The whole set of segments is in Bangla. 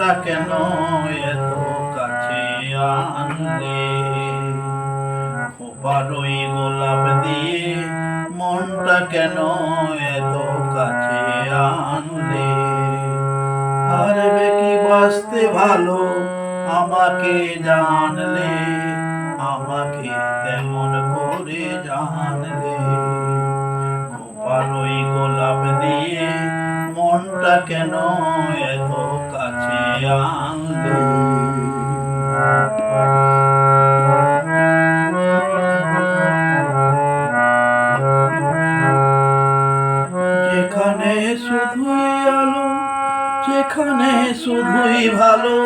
মনটা কেন এত কাছে আনলে? খোপার ওই গোলাপ দিয়ে মনটা কেন এত কাছে আনলে? পারবে কি বাঁচতে ভালো আমাকে জানলে? আমাকে তেমন করে জানলে? খোপার ওই গোলাপ দিয়ে মনটা কেন এত কাছে আনলে? যেখানে শুধুই আলো, যেখানে শুধুই ভালো,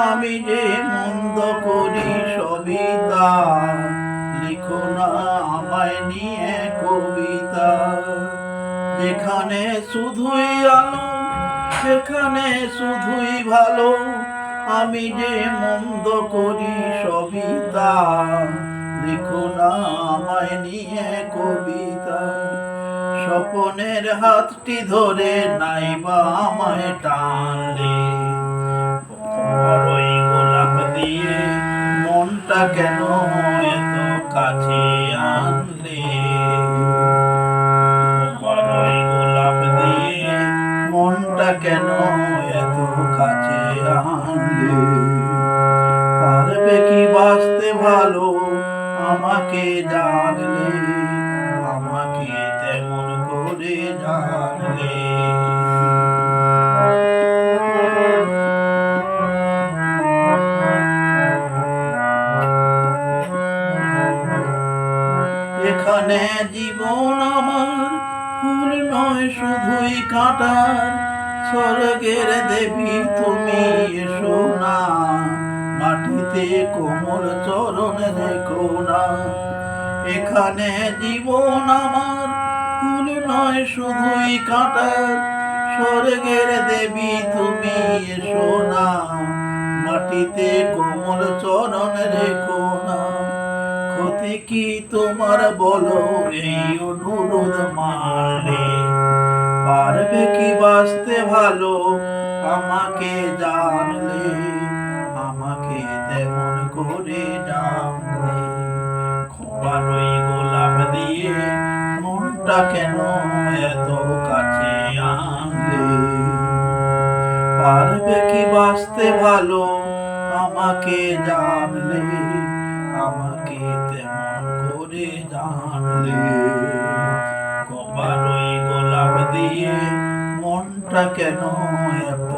আমি যে মন্দ করি সবই তা। লিখো না আমায় নিয়ে কবিতা। যেখানে শুধুই আলো, যেখানে শুধুই ভালো, আমি যে মন্দ করি সবই তা। লিখো না আমায় নিয়ে কবিতা। স্বপনের হাতটি ধরে নাইবা আমায় টানলে? ওই গোলাপ দিয়ে মনটা কেন এত কাছে আনলে? ওই গোলাপ দিয়ে মনটা কেন এত কাছে আনলে? পারবে কি বাঁচতে ভালো আমাকে জানলে? আমাকে তেমন করে জানলে? এখানে জীবন আমার ফুল নয় শুধুই কাঁটার। স্বর্গের দেবী তুমি এসো না, মাটিতে কোমল চরণ রেখো না। এখানে জীবন আমার ফুল নয় শুধুই কাঁটার। স্বর্গের দেবী তুমি এসো না, মাটিতে কোমল চরণ রেখো না। ক্ষতি কি তোমার বলো এই অনুরোধ মানলে? পারবে কি বাঁচতে ভালো আমাকে জানলে? আমাকে তেমন করে জানলে? খোপার ওই গোলাপ দিয়ে মনটা কেন এত কাছে আনলে? পারবে কি বাঁচতে ভালো আমাকে জানলে? আমাকে তেমন করে জানলে? খোপার ওই গোলাপ দিয়ে মনটা কেন এত